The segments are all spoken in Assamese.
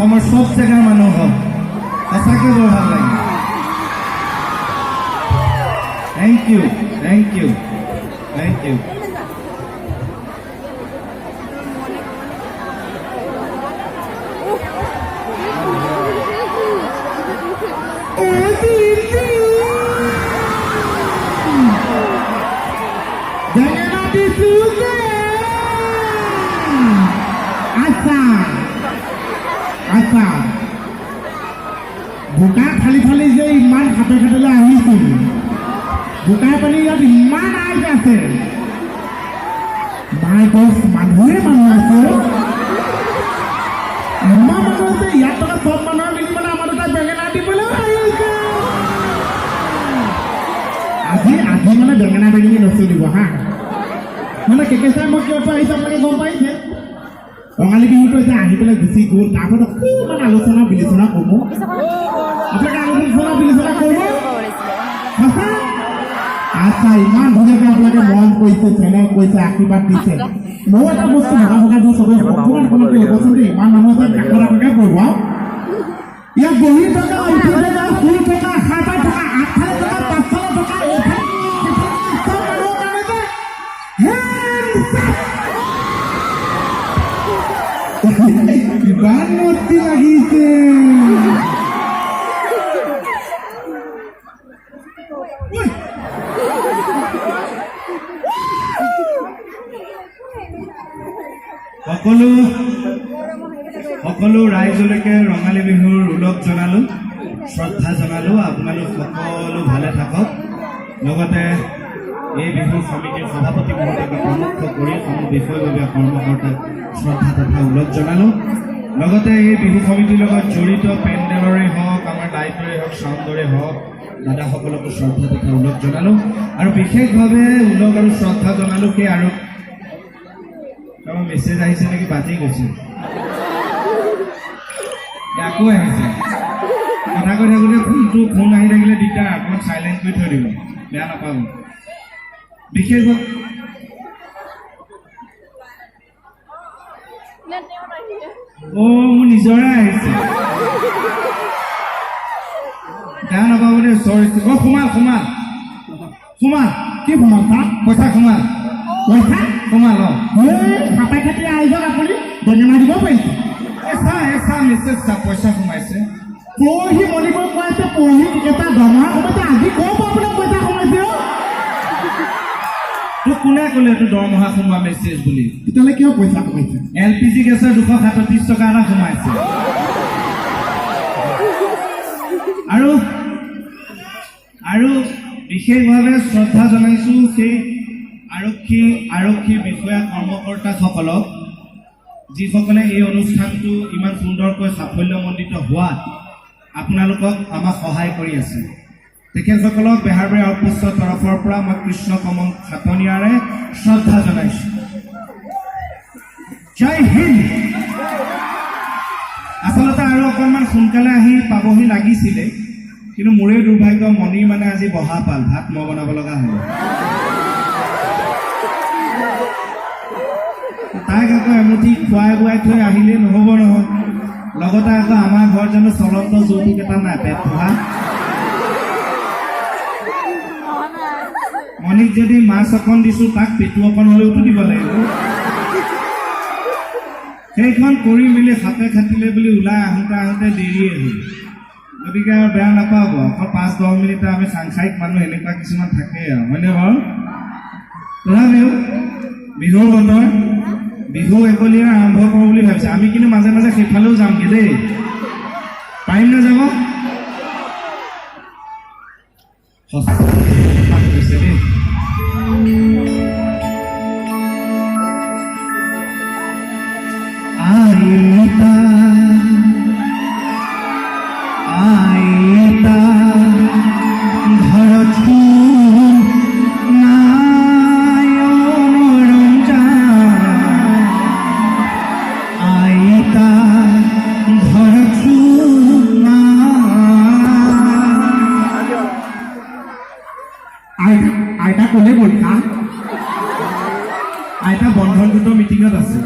অসমৰ চব জেগাৰ মানুহ হওক সঁচাকৈ বৰ ভাল লাগে thank you thank you thank you আচ্ছা বোকা ফালি ফালি যে ইমান হাতে খাটলৈ আহিছিল বোকাই পানী ইয়াত ইমান আইজ আছে মাই গছ মানুহে মানুহ আছে ইমান মানুহ আছে ইয়াত থকা চব মানুহৰ মিলি মানে আমাৰ এটা বেঙেনা দিবলৈ আহিছে আজি আজি মানে বেঙেনা বেঙেনি নচলিব হা মানে কেকেচাই মই কিয় আহিছে আপোনালোকে গম পাইছে ৰঙালী বিহুটো এতিয়া আহি পেলাই গুচি গ'ল তাৰপৰা অকণমান আলোচনা বিলোচনা কৰিব আপোনালোকে আলোচনা বিলোচনা কৰিব সঁচা আচ্ছা ইমান ধুনীয়াকৈ আপোনালোকে মৰম কৰিছে চেনেহ কৰিছে আশীৰ্বাদ দিছে ময়ো এটা বস্তু ভগা ভগা দিওঁ চবেই অকণমান অকণমানকৈ হ'বচোন দেই ইমান মানুহ আছে কাকত কাকতকৈ কৰিব আৰু ইয়াত বহি থকা উঠি থকা শুই থকা সাৰপাই থকা আগফালে থকা পাছফালে থকা এইফালে চব মানুহৰ কাৰণে যে ইমান মস্তি লাগিছে সকলো ৰাইজলৈকে ৰঙালী বিহুৰ ওলগ জনালোঁ শ্ৰদ্ধা জনালোঁ আপোনালোক সকলো ভালে থাকক লগতে এই বিহু সমিতিৰ সভাপতি মহোদয়কে প্ৰমুখ কৰি সমূহ বিষয়ববীয়া কৰ্মকৰ্তাক শ্ৰদ্ধা তথা ওলগ জনালোঁ লগতে এই বিহু সমিতিৰ লগত জড়িত পেণ্ডেলৰে হওক আমাৰ লাইটৰে হওক চাউণ্ডৰে হওক দাদাসকলকো শ্ৰদ্ধা তথা ওলগ জনালোঁ আৰু বিশেষভাৱে ওলগ আৰু শ্ৰদ্ধা জনালোঁ সেই আৰু মেছেজ আহিছে নেকি বাজি গৈছে আকৌ আহিছে কথা কৈ থাকোঁতে ফোন আহি থাকিলে দিগদাৰ অকণমান চাইলেণ্ট কৰি থৈ দিব বেয়া নাপাব বিশেষভাৱে মোৰ নিজৰে আহিছে বেয়া নাপাব দেই চৰি সোমাল কি সোমাল তাত পইচা সোমাল পইচা সোমাল খাপাই খাটি আয়োজন আপুনি বেঙেনা দিব পাৰিছে মেছেজ চা পইচা সোমাইছে পৰহি মনিব কৈছে পৰহি এটা দৰমহা সোমাইছে আজি ক'ব আপোনাৰ পইচা সোমাইছে তোক কোনে ক'লে এইটো দৰমহা সোমোৱা মেছেজ বুলি তেতিয়াহ'লে কিয় পইচা সোমাইছে LPG গেছৰ 237 টকা এটা সোমাইছে আৰু বিশেষভাৱে শ্ৰদ্ধা জনাইছোঁ সেই আৰক্ষী বিষয়া কৰ্মকৰ্তাসকলক যিসকলে এই অনুষ্ঠানটো ইমান সুন্দৰকৈ সাফল্যমণ্ডিত হোৱাত আপোনালোকক আমাক সহায় কৰি আছে তেখেতসকলক বেহাৰবাৰী আউটপোষ্টৰ তৰফৰ পৰা মই কৃষ্ণ কমল খাটনিয়াৰে শ্ৰদ্ধা জনাইছোঁ জয় হিন্দ আচলতে আৰু অকণমান সোনকালে আহি পাবহি লাগিছিলে কিন্তু মোৰে দুৰ্ভাগ্য মণি মানে আজি বহা পাল ভাত মই বনাব লগা হ'ল তাইক আকৌ এমুঠি খুৱাই বোৱাই থৈ আহিলে নহ'ব নহয় লগতে আকৌ আমাৰ ঘৰত জানো চলন্ত যৌতুক এটা নাই পেট পোহা মণিক যদি মাছ অকণ দিছোঁ তাক পেটু অকণ হ'লেওতো দিব লাগিব সেইখন কৰি মেলি হাতে খাটিলে বুলি ওলাই আহোঁতে দেৰিয়ে হ'ল গতিকে আৰু বেয়া নাপাব অকল 5-10 মিনিটে আমি সাংসাৰিক মানুহ এনেকুৱা কিছুমান থাকে আৰু হয়নে বাৰু তথাপিও বিহুৰ বতৰ বিহু একলীয়া আৰম্ভ কৰোঁ বুলি ভাবিছে আমি কিন্তু মাজে মাজে সেইফালেও যামগৈ দেই পাৰিম নে যাব হৈছে দেই আইতা ক'লে গ'ল কা আইতা বন্ধন গোটৰ মিটিঙত আছে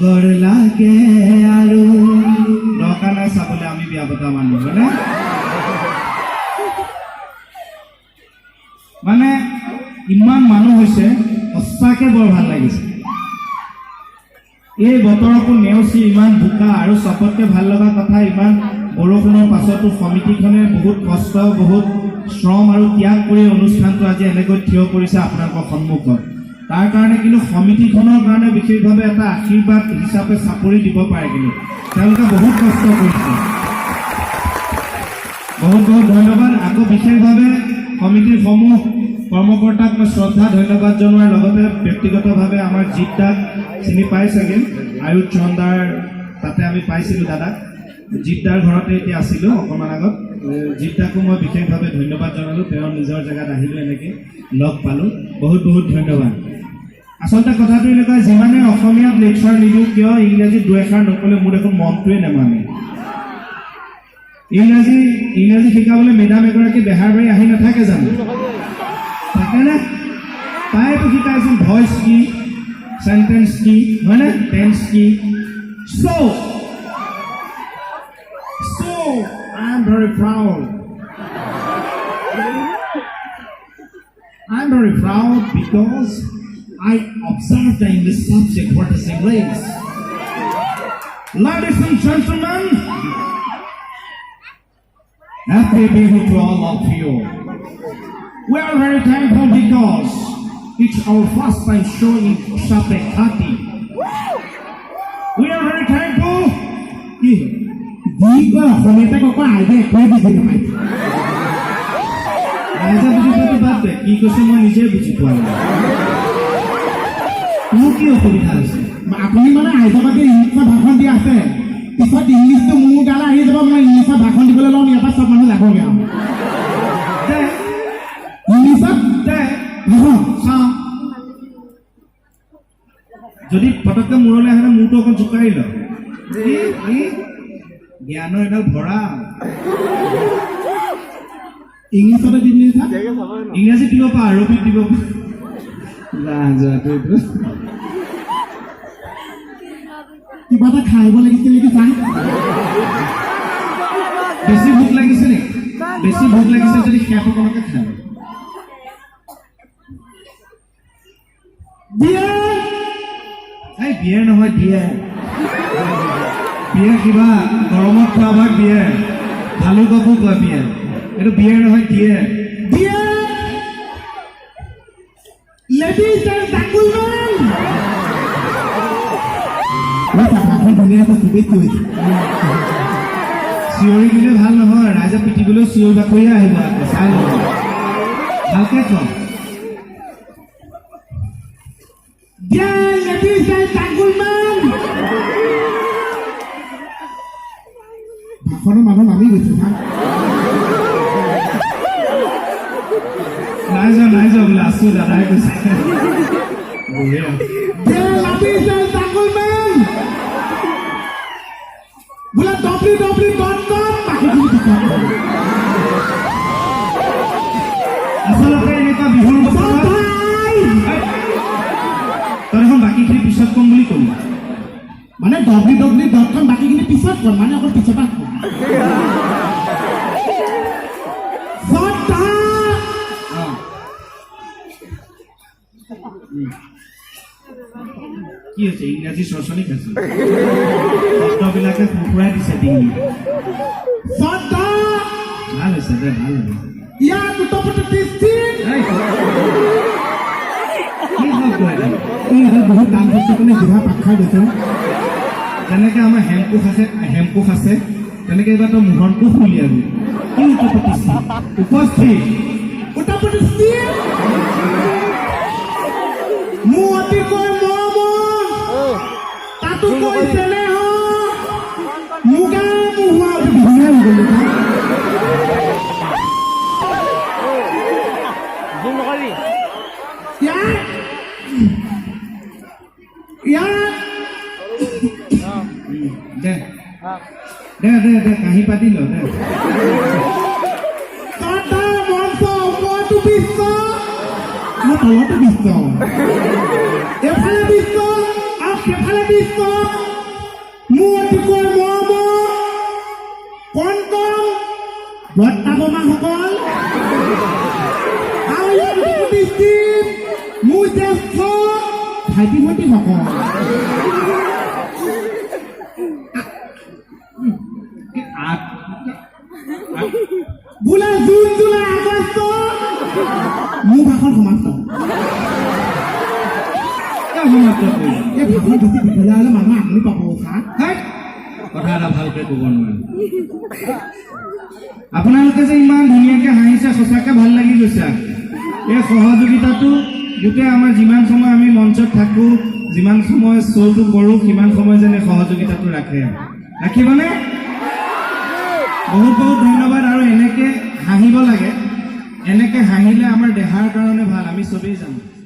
লগৰ লাগে আৰু দৰকাৰ নাই চাবলৈ আমি বিয়া পতা মানুহ হয়নে মানে ইমান মানুহ হৈছে সঁচাকে বৰ ভাল লাগিছে এই বতৰকো নেওচি ইমান বোকা আৰু চবতকে ভাল লগা কথা ইমান বৰষুণৰ পাছতো সমিতিখনে বহুত কষ্ট বহুত শ্ৰম আৰু ত্যাগ কৰি অনুষ্ঠানটো আজি এনেকৈ থিয় কৰিছে আপোনালোকৰ সন্মুখত তাৰ কাৰণে কিন্তু সমিতিখনৰ কাৰণে বিশেষভাৱে এটা আশীৰ্বাদ হিচাপে চাপৰি দিব পাৰে কিন্তু তেওঁলোকে বহুত কষ্ট কৰিছে বহুত বহুত ধন্যবাদ আকৌ বিশেষভাৱে সমিতিৰ সমূহ কৰ্মকৰ্তাক মই শ্ৰদ্ধা ধন্যবাদ জনোৱাৰ লগতে ব্যক্তিগতভাৱে আমাৰ জিত দাক চিনি পাই চাগে আয়ুষ চন্দাৰ তাতে আমি পাইছিলোঁ দাদাক জিত দাৰ ঘৰতে এতিয়া আছিলোঁ অকণমান আগত জিত দাকো মই বিশেষভাৱে ধন্যবাদ জনালোঁ তেওঁ নিজৰ জেগাত আহিলোঁ এনেকৈ লগ পালোঁ বহুত বহুত ধন্যবাদ আচলতে কথাটো এনেকুৱা যিমানে অসমীয়াত লেকচাৰ নিদিওঁ কিয় ইংৰাজীত দুএষাৰ নক'লে মোৰ দেখোন মনটোৱে নেমানে ইংৰাজী শিকাবলৈ মেডাম এগৰাকী বেহাৰবাৰী আহি নাথাকে জানো থাকেনে তাইতো শিকাইছিল ভইচ কি সেন্টেন্স কি হয়নে টেন্স কি so I am very proud because I observed the English subject what is English ladies and gentlemen happy Bihu to all of you we are very thankful because it's our first time showing Shape Khati. We are very thankful. Jika komite kok aja kowe bisa namai. Raja begitu babe, কি কৈছে মই নিজে বুজি পোৱা নাই। মোৰ কি অসুবিধা আছে? আপুনি মানে আইজবাকে ইংলিছত ভাষণ দি আছে। পিছত ইংলিছটো মোৰ গালা আহি যাব মই ইংলিছত ভাষণ দিবলৈ লম ইয়াৰ পৰা সব মানুহ লাগোগে আৰু। ইংলিছত যদি পটককে মূৰলৈ আহে মূৰটো অকণ জোকাৰি ল জ্ঞানৰ এডাল ভৰা ইংলিছতে দিম নেকি ইংৰাজী দিব পা আৰবিত দিব কিবা এটা খাইব লাগিছিল নেকি চাই বেছি ভোক লাগিছে নেকি বেছি ভোক লাগিছে যদি শেষ অকণকে খাই বিয়েৰ নহয় বিয়েৰ কিবা গৰমত খোৱা ভাত বিয়েৰ ভালু কাপোৰ কোৱা বিয়েৰ এইটো বিয়েৰ নহয় বিয়েৰ Ladies and gentlemen, চিঞৰি দিলে ভাল নহয় ৰাইজে পিটিবলৈ চিঞৰি বাকৰিয়ে আহিব আকৌ চাই ল'ব ভালকে কওঁ ladies and gentlemen, ভাষণৰ মানুহ নামি গৈছে নাই যোৱা বোলে আছোঁ দাদাই কৈছে ladies and gentlemen, বোলে www.com আচলতে এনেকুৱা বিহুৰ বছৰত তই এখন বাকীখিনি পিছত কম বুলি ক'লি মানে www.com বাকীখিনি পিছত কম মানে অকল পিছত কি হৈছে ইংৰাজী চৰচনি খাইছে শব্দবিলাকে ফুৰফুৰাই দিছে ডিঙি ভাল হৈছে দে ভাল হৈছে বহুত দাম বস্তু কাৰণে জিভা পাক খাই গৈছে যেনেকৈ আমাৰ হেমকোষ আছে তেনেকৈ এইবাৰ তই মোহনকোষ উলিয়াবি কি উপস্থিত মোৰ অতিকৈ মৰমৰ তাতোকৈ চেনেহ মুগা মুহুৱা ধুনীয়া হৈ গ'ল দে কাহি পাতি ল দে মঞ্চ ওপৰতো বিশ্ব তলতো বিশ্ব এফালে বিশ্ব আৰু সেইফালে বিশ্ব মোৰ অতিকৈ মৰম কণ বৰ্তা বমাসকল আৰু ইয়াৰ দৃষ্টিত মোৰ জ্যেষ্ঠ ভাইটি ভণ্টিসকল বোলে জুন জুলাই আগষ্ট মোৰ ভাষণ সমাপ্ত এই ভাষণ বেছি দীঘলীয়া হ'লে মানুহ আমনি পাব ছাৰ কথা এটা ভালকে ক'ব নোৱাৰে আপোনালোকে যে ইমান ধুনীয়াকৈ হাঁহিছে সঁচাকৈ ভাল লাগি গৈছে এই সহযোগিতাটো গোটেই আমাৰ যিমান সময় আমি মঞ্চত থাকোঁ যিমান সময় শ্ব'টো কৰোঁ সিমান সময় যেন এই সহযোগিতাটো ৰাখিবনে বহুত বহুত ধন্যবাদ আৰু এনেকৈ হাঁহিব লাগে এনেকৈ হাঁহিলে আমাৰ দেহাৰ কাৰণে ভাল আমি চবেই জানো